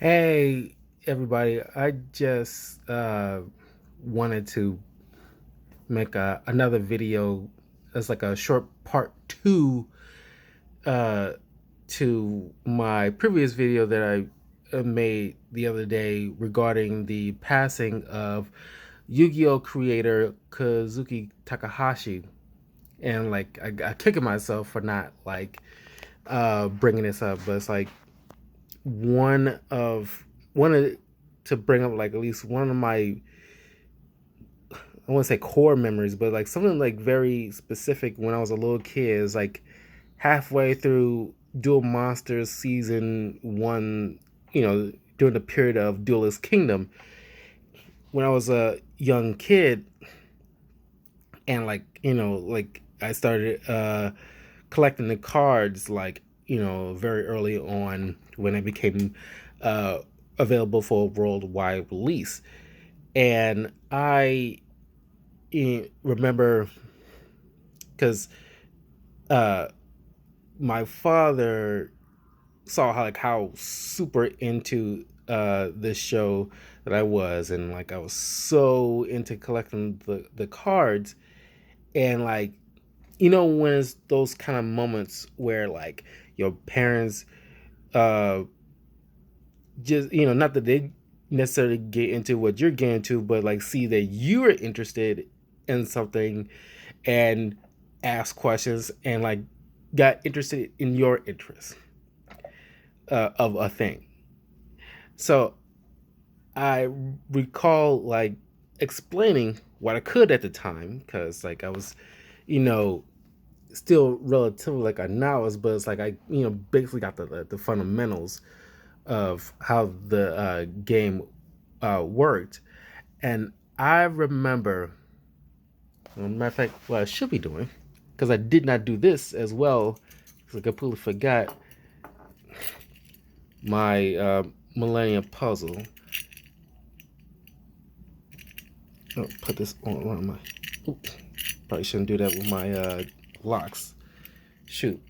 Hey, everybody. I just wanted to make another video as like a short part two uh, to my previous video that I made the other day regarding the passing of Yu-Gi-Oh creator Kazuki Takahashi. And like, I kicking myself for not like bringing this up, but it's like one of one of to bring up like at least one of my, I want to say core memories, but like something like very specific when I was a little kid is like halfway through Duel Monsters season one, during the period of Duelist Kingdom, when I was a young kid, and like I started collecting the cards like very early on when it became uh available for worldwide release. And I remember because uh my father saw how super into this show that I was, and like I was so into collecting the cards. And like, when it's those kind of moments where like your parents uh just, not that they necessarily get into what you're getting into, but like see that you're interested in something and ask questions and like got interested in your interest of a thing. So I recall like explaining what I could at the time, because like I was, you know, still relatively like a novice, but it's like I, basically got the fundamentals of how the game worked. And I remember, matter of fact, what I should be doing, because I did not do this as well, because I completely forgot my Millennium Puzzle. Oh, put this on my. Oops, probably shouldn't do that with my locks. Shoot,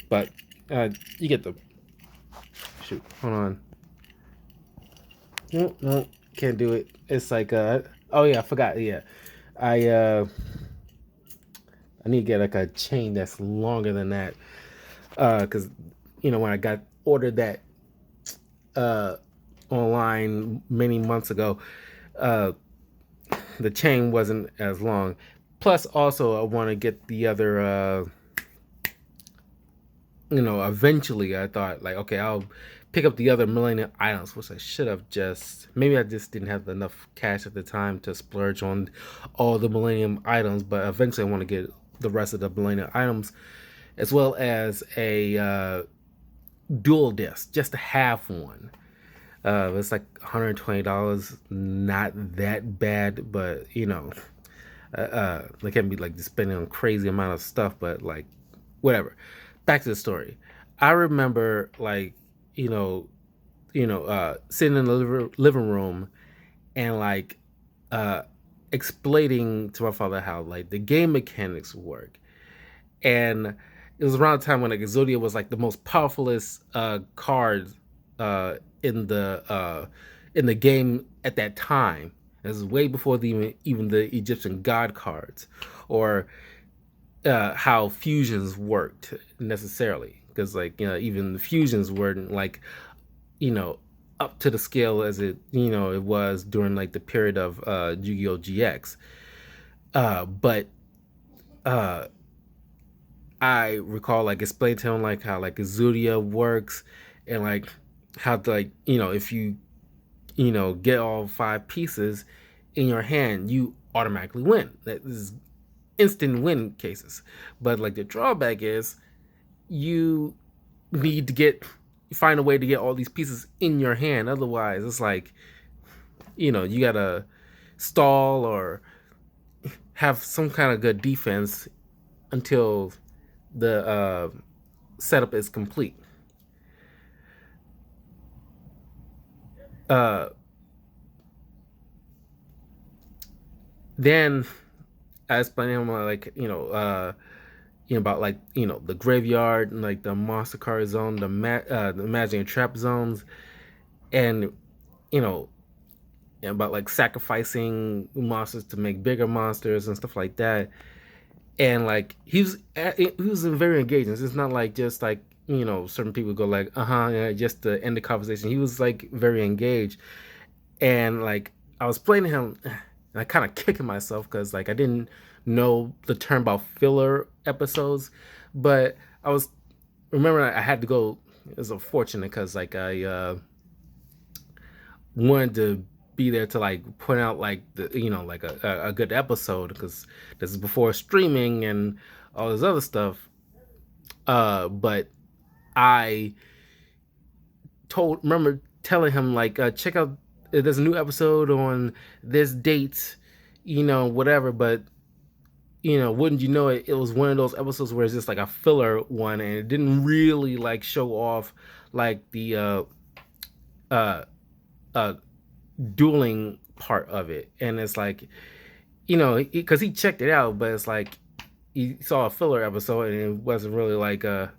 but you get the. Shoot, hold on. No, no, can't do it. It's like oh yeah, I forgot. Yeah, I I need to get like a chain that's longer than that. Because when I got ordered that uh online many months ago, uh the chain wasn't as long. Plus, also I want to get the other. Eventually I thought like, okay, I'll pick up the other millennium items, which I should have just. Maybe I just didn't have enough cash at the time to splurge on all the millennium items. But eventually, I want to get the rest of the millennium items, as well as a dual disc, just to have one. It's like $120, not that bad, but they can be like spending on crazy amount of stuff, but like whatever. Back to the story. I remember like sitting in the living room and like uh, explaining to my father how like the game mechanics work. And it was around the time when like Exodia was like the most powerfulest card uh, in the uh, in the game at that time. This is way before even the Egyptian god cards, or how fusions worked necessarily. Because like even the fusions weren't like you know up to the scale as it was during like the period of Yu-Gi-Oh GX. But uh, I recall like explaining to him like how like Azuria works, and like how to, like if you get all five pieces in your hand, you automatically win. That is instant win cases. But like the drawback is you need to find a way to get all these pieces in your hand. Otherwise, it's like you gotta stall or have some kind of good defense until the setup is complete. Uh, then I explained to him like about like the graveyard and like the monster card zone, the imaginary trap zones, and you know about like sacrificing monsters to make bigger monsters and stuff like that. And like he was very engaging. It's not like just like certain people go like yeah, just to end the conversation. He was like very engaged, and like I was playing him, and I kind of kicking myself because like I didn't know the term about filler episodes, but I was remembering I had to go. It was unfortunate because like I wanted to be there to like point out like the like a good episode because this is before streaming and all this other stuff. But I remember telling him like check out there's a new episode on this date, whatever. But wouldn't you know it, it was one of those episodes where it's just like a filler one, and it didn't really like show off like the uh uh dueling part of it. And it's like because he checked it out, but it's like he saw a filler episode and it wasn't really like I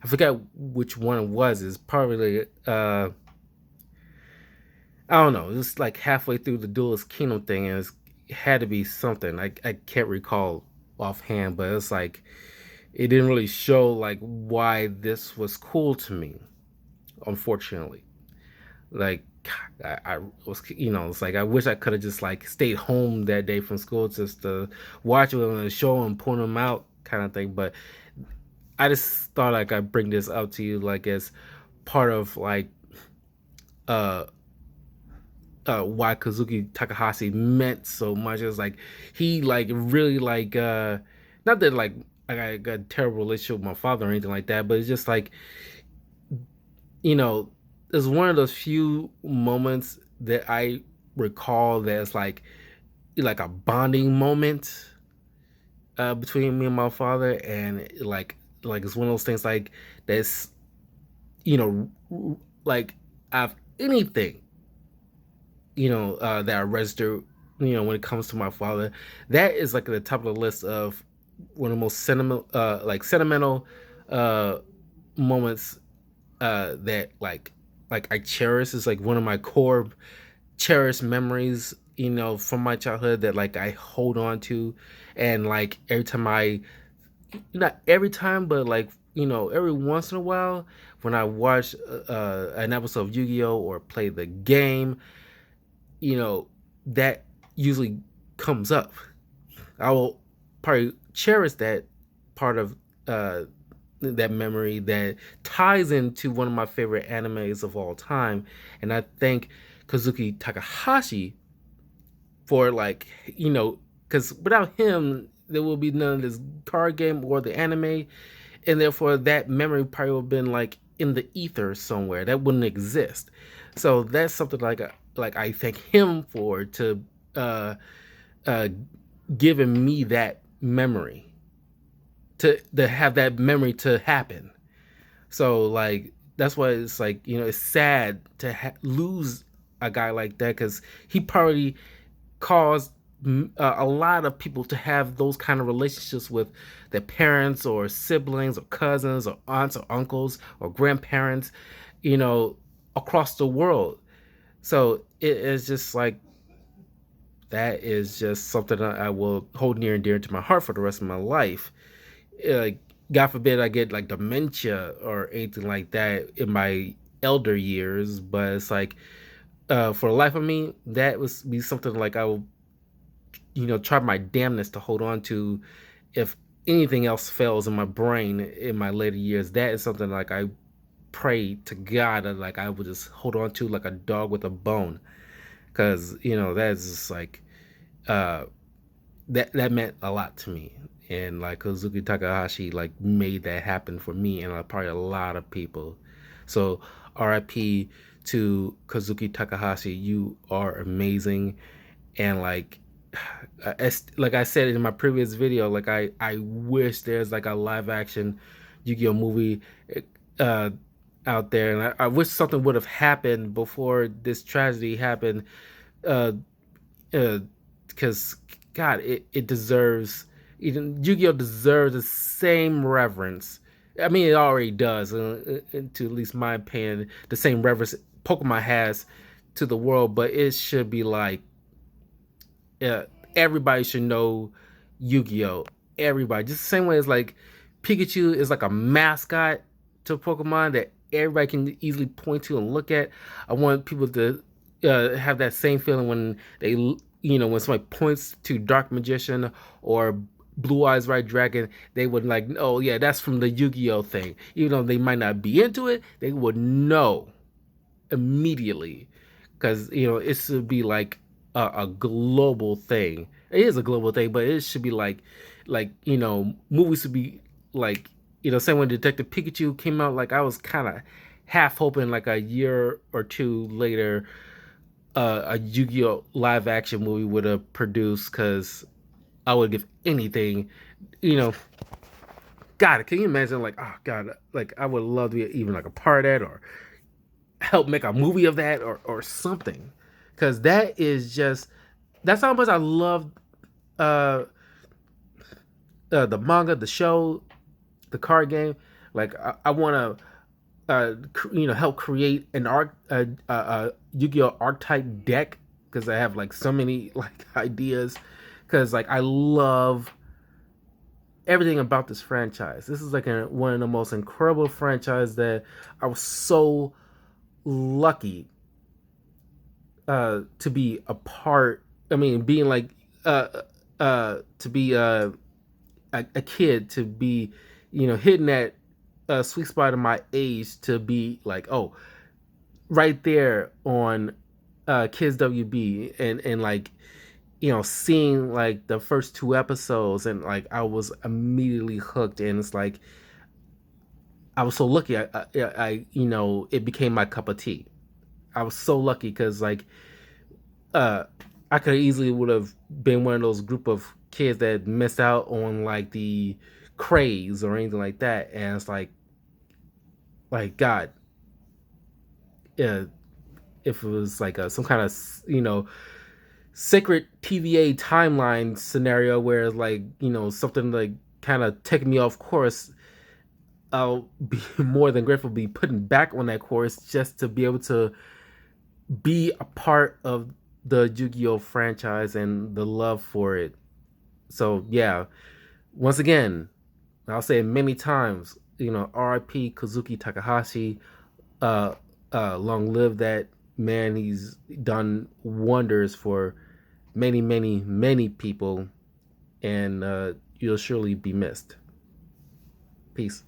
forgot which one it was. It's probably I don't know. It was like halfway through the Duelist Kingdom thing, and it had to be something. I can't recall offhand, but it's like it didn't really show like why this was cool to me. Unfortunately, like I was, it's like I wish I could have just like stayed home that day from school just to watch it on the show and point them out, kind of thing. But I just thought like I'd bring this up to you, like as part of like uh why Kazuki Takahashi meant so much. It was like he like really like not that like I got a terrible relationship with my father or anything like that, but it's just like you know it's one of those few moments that I recall that's like a bonding moment between me and my father. And like it's one of those things like that's you like I've anything that I register, when it comes to my father, that is like at the top of the list of one of the most sentimental uh, moments that like I cherish. Is like one of my core cherished memories, from my childhood that like I hold on to, and like every time not every time, but like every once in a while when I watch an episode of Yu-Gi-Oh or play the game, that usually comes up. I will probably cherish that part of uh, that memory that ties into one of my favorite animes of all time. And I thank Kazuki Takahashi for like, because without him, there will be none of this card game or the anime. And therefore, that memory probably would have been like in the ether somewhere. That wouldn't exist. So that's something like I thank him for to uh, giving me that memory to have that memory to happen. So like that's why it's like it's sad to lose a guy like that because he probably caused a lot of people to have those kind of relationships with their parents or siblings or cousins or aunts or uncles or grandparents, you know, across the world. So it is just like that is just something that I will hold near and dear to my heart for the rest of my life. Like God forbid I get like dementia or anything like that in my elder years, but it's like for the life of me, that would be something like I will, try my damnness to hold on to. If anything else fails in my brain in my later years, that is something like I pray to God that like I would just hold on to like a dog with a bone, because that's just like uh that meant a lot to me. And like Kazuki Takahashi like made that happen for me and probably a lot of people. So RIP to Kazuki Takahashi, you are amazing. And like I said in my previous video, like I wish there's like a live action Yu-Gi-Oh movie uh out there, and I wish something would have happened before this tragedy happened. uh because God, it deserves, even Yu-Gi-Oh deserves the same reverence I mean, it already does, to at least my opinion, the same reverence Pokemon has to the world, but it should be like uh, everybody should know Yu-Gi-Oh. Everybody, just the same way as like Pikachu is like a mascot to Pokemon that everybody can easily point to and look at. I want people to have that same feeling when they, when somebody points to Dark Magician or Blue Eyes White Dragon, they would like, oh yeah, that's from the Yu-Gi-Oh thing. Even though they might not be into it, they would know immediately because it should be like a global thing. It is a global thing, but it should be like movies should be like same when Detective Pikachu came out. Like I was kind of half hoping like a year or two later, a Yu-Gi-Oh live action movie would have produced because I would give anything, you know. God, can you imagine? Like, oh God, like I would love to be even like a part of that, or help make a movie of that, or something, because that is just that's how much I love uh, the manga, the show, the card game. Like I want to help create an Yu-Gi-Oh archetype deck because I have like so many like ideas because like I love everything about this franchise. This is like one of the most incredible franchise that I was so lucky to be a part. I mean, being like to be a kid, to be hitting that sweet spot of my age, to be like, oh, right there on Kids WB, and like seeing like the first two episodes, and like I was immediately hooked, and it's like I was so lucky. It became my cup of tea. I was so lucky because like uh I could easily would have been one of those group of kids that missed out on like the craze or anything like that. And it's like God, uh, if it was like some kind of sacred TVA timeline scenario where it's like something like kind of taking me off course, I'll be more than grateful to be putting back on that course just to be able to be a part of the Yu-Gi-Oh franchise and the love for it. So yeah, once again, I'll say it many times, R.I.P. Kazuki Takahashi. Uh, long live that man. He's done wonders for many, many, many people, and you'll surely be missed. Peace.